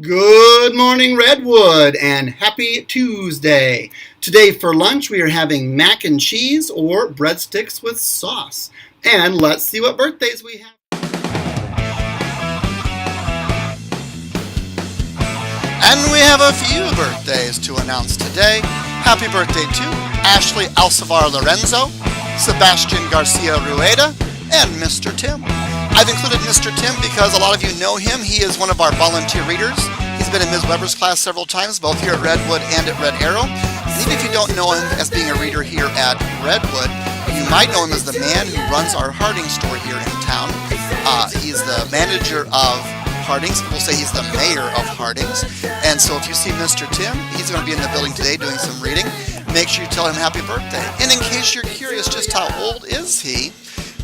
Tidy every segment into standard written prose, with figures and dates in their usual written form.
Good morning, Redwood, and happy Tuesday. Today for lunch we are having mac and cheese or breadsticks with sauce. And let's see what birthdays we have. And we have a few birthdays to announce today. Happy birthday to Ashley Alcivar Lorenzo, Sebastian Garcia Rueda, and Mr. Tim. I've included Mr. Tim because a lot of you know him. He is one of our volunteer readers. He's been in Ms. Weber's class several times, both here at Redwood and at Red Arrow. And even if you don't know him as being a reader here at Redwood, you might know him as the man who runs our Harding store here in town. He's the manager of Harding's. We'll say he's the mayor of Harding's. And so if you see Mr. Tim, he's going to be in the building today doing some reading. Make sure you tell him happy birthday. And in case you're curious just how old is he,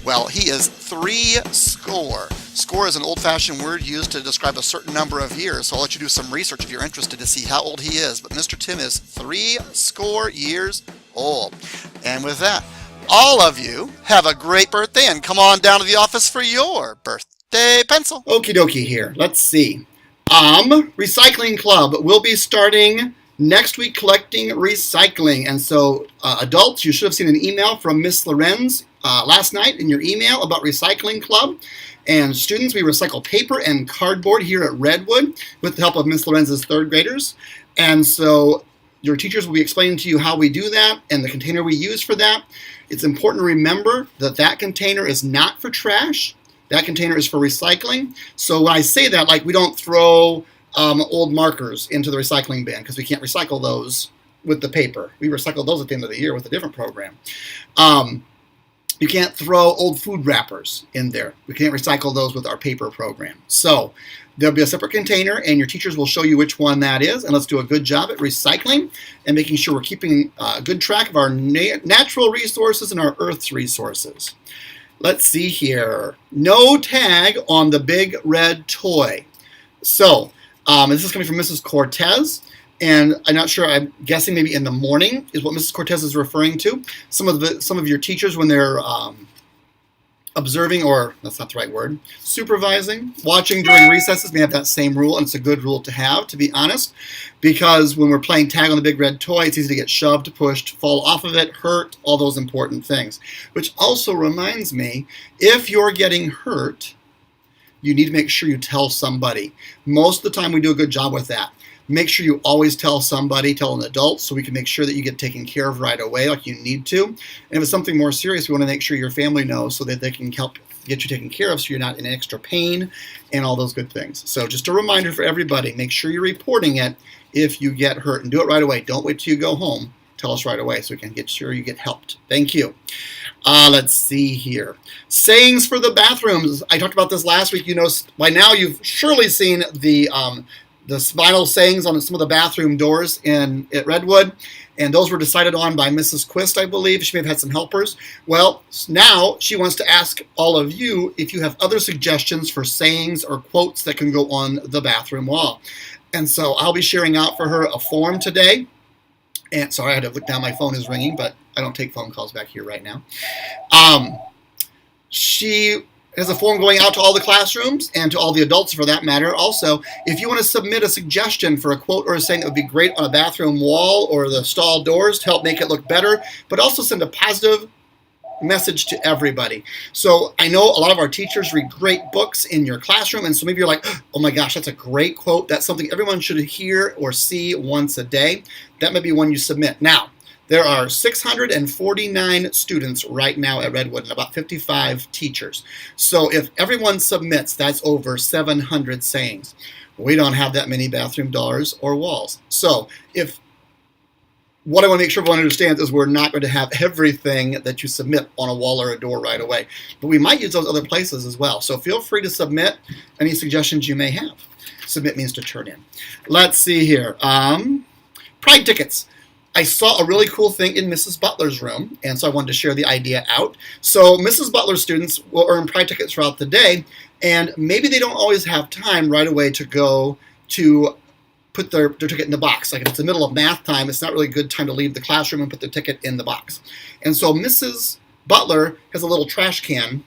well, he is 70. Score is an old-fashioned word used to describe a certain number of years, so I'll let you do some research if you're interested to see how old he is. But Mr. Tim is 70 years old. And with that, all of you have a great birthday and come on down to the office for your birthday pencil. Okie dokie here. Let's see. Recycling Club will be starting next week collecting recycling. And so adults, you should have seen an email from Miss Lorenz last night in your email about Recycling Club. And students, we recycle paper and cardboard here at Redwood with the help of Miss Lorenz's third graders. And so your teachers will be explaining to you how we do that and the container we use for that. It's important to remember that that container is not for trash. That container is for recycling. So when I say that, like we don't throw old markers into the recycling bin because we can't recycle those with the paper. We recycle those at the end of the year with a different program. You can't throw old food wrappers in there. We can't recycle those with our paper program. So there'll be a separate container, and your teachers will show you which one that is. And let's do a good job at recycling and making sure we're keeping good track of our natural resources and our Earth's resources. Let's see here. No tag on the big red toy. So this is coming from Mrs. Cortez. And I'm not sure, I'm guessing maybe in the morning is what Mrs. Cortez is referring to. Some of your teachers, when they're observing, or that's not the right word, supervising, watching during recesses, may have that same rule, and it's a good rule to have, to be honest, because when we're playing tag on the big red toy, it's easy to get shoved, pushed, fall off of it, hurt, all those important things. Which also reminds me, if you're getting hurt, you need to make sure you tell somebody. Most of the time we do a good job with that. Make sure you always tell somebody, tell an adult, so we can make sure that you get taken care of right away like you need to. And if it's something more serious, we want to make sure your family knows so that they can help get you taken care of so you're not in extra pain and all those good things. So just a reminder for everybody, make sure you're reporting it if you get hurt, and do it right away. Don't wait till you go home. Tell us right away so we can get sure you get helped. Thank you. Let's see here. Sayings for the bathrooms. I talked about this last week. You know, by now you've surely seen the vinyl sayings on some of the bathroom doors at Redwood, and those were decided on by Mrs. Quist, I believe. She may have had some helpers. Well, now she wants to ask all of you if you have other suggestions for sayings or quotes that can go on the bathroom wall. And so I'll be sharing out for her a form today. And sorry, I had to look down. My phone is ringing, but I don't take phone calls back here right now. She has a form going out to all the classrooms and to all the adults for that matter. Also, if you want to submit a suggestion for a quote or a saying that would be great on a bathroom wall or the stall doors to help make it look better, but also send a positive message to everybody. So I know a lot of our teachers read great books in your classroom, and so maybe you're like, oh my gosh, that's a great quote. That's something everyone should hear or see once a day. That may be one you submit. Now, there are 649 students right now at Redwood and about 55 teachers. So if everyone submits, that's over 700 sayings. We don't have that many bathroom doors or walls. So what I want to make sure everyone understands is we're not going to have everything that you submit on a wall or a door right away. But we might use those other places as well. So feel free to submit any suggestions you may have. Submit means to turn in. Let's see here. Pride tickets. I saw a really cool thing in Mrs. Butler's room, and so I wanted to share the idea out. So Mrs. Butler's students will earn Pride tickets throughout the day, and maybe they don't always have time right away to go to put their ticket in the box. Like if it's the middle of math time, it's not really a good time to leave the classroom and put their ticket in the box. And so Mrs. Butler has a little trash can,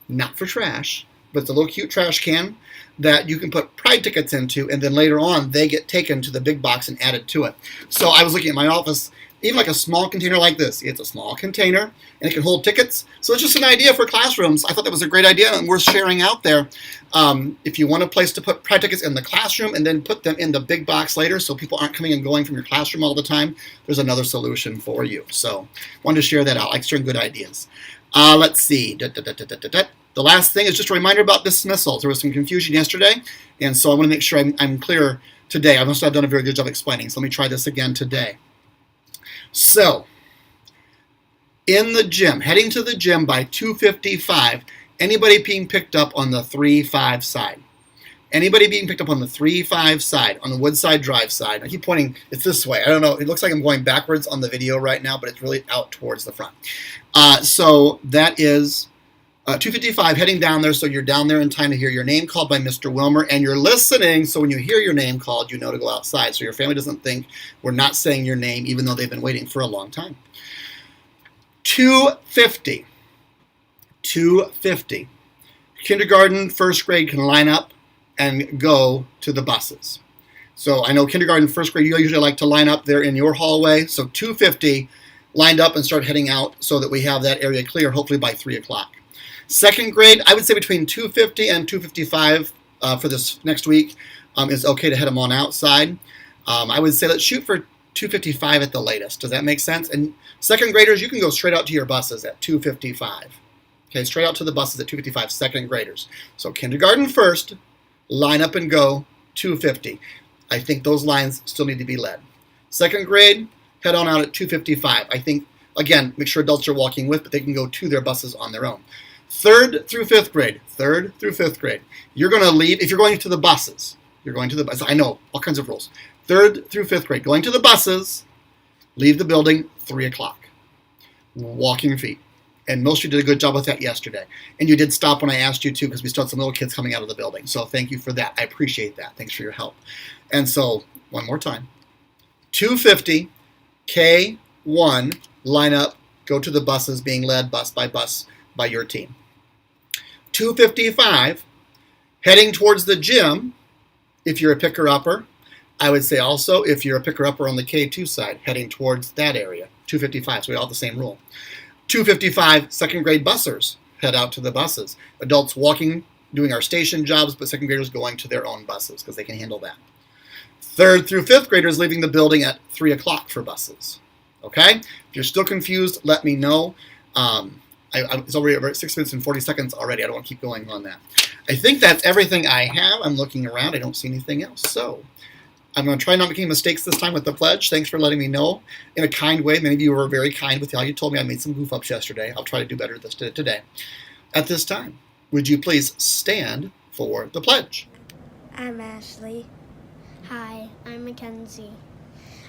not for trash, but it's a little cute trash can that you can put Pride tickets into, and then later on they get taken to the big box and added to it. So I was looking at my office, even like a small container like this. It's a small container, and it can hold tickets. So it's just an idea for classrooms. I thought that was a great idea and worth sharing out there. If you want a place to put Pride tickets in the classroom and then put them in the big box later so people aren't coming and going from your classroom all the time, there's another solution for you. So wanted to share that out. I like sharing good ideas. Let's see. The last thing is just a reminder about dismissals. There was some confusion yesterday, and so I want to make sure I'm clear today. I must have done a very good job explaining, so let me try this again today. So, in the gym, heading to the gym by 2:55, anybody being picked up on the 3-5 side? Anybody being picked up on the 3-5 side, on the Woodside Drive side? I keep pointing, it's this way. I don't know, it looks like I'm going backwards on the video right now, but it's really out towards the front. So that is 2:55 heading down there, so you're down there in time to hear your name called by Mr. Wilmer, and you're listening, so when you hear your name called, you know to go outside, so your family doesn't think we're not saying your name, even though they've been waiting for a long time. 2:50. Kindergarten, first grade can line up and go to the buses. So I know kindergarten, first grade, you usually like to line up there in your hallway, so 2:50, lined up and start heading out so that we have that area clear, hopefully by 3 o'clock. Second grade, I would say between 2:50 and 2:55 for this next week is okay to head them on outside. I would say let's shoot for 2:55 at the latest. Does that make sense? And second graders, you can go straight out to your buses at 2:55. Okay, straight out to the buses at 2:55, second graders. So kindergarten first, line up and go, 2:50. I think those lines still need to be led. Second grade, head on out at 2:55. I think, again, make sure adults are walking with, but they can go to their buses on their own. Third through fifth grade, you're going to leave, if you're going to the buses, I know, all kinds of rules. Third through fifth grade, going to the buses, leave the building 3 o'clock. Walking your feet. And most of you did a good job with that yesterday. And you did stop when I asked you to, because we still had some little kids coming out of the building. So thank you for that. I appreciate that. Thanks for your help. And so, one more time. 2:50, K1, line up, go to the buses, being led bus by your team. 2:55, heading towards the gym, if you're a picker-upper. I would say also, if you're a picker-upper on the K2 side, heading towards that area. 2:55, so we all have the same rule. 2:55, second grade bussers head out to the buses. Adults walking, doing our station jobs, but second graders going to their own buses because they can handle that. Third through fifth graders leaving the building at 3 o'clock for buses. Okay? If you're still confused, let me know. It's already over 6 minutes and 40 seconds already. I don't want to keep going on that. I think that's everything I have. I'm looking around. I don't see anything else. So I'm going to try not making mistakes this time with the pledge. Thanks for letting me know in a kind way. Many of you were very kind with how you told me I made some goof-ups yesterday. I'll try to do better today. At this time, would you please stand for the pledge? I'm Ashley. Hi, I'm Mackenzie.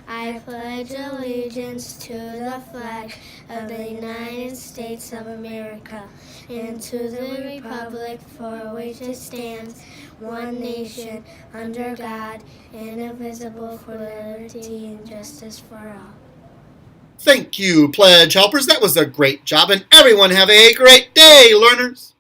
I pledge allegiance to the flag of the United States of America and to the republic for which it stands, one nation, under God, indivisible, for liberty and justice for all. Thank you, pledge helpers. That was a great job, and everyone have a great day, learners.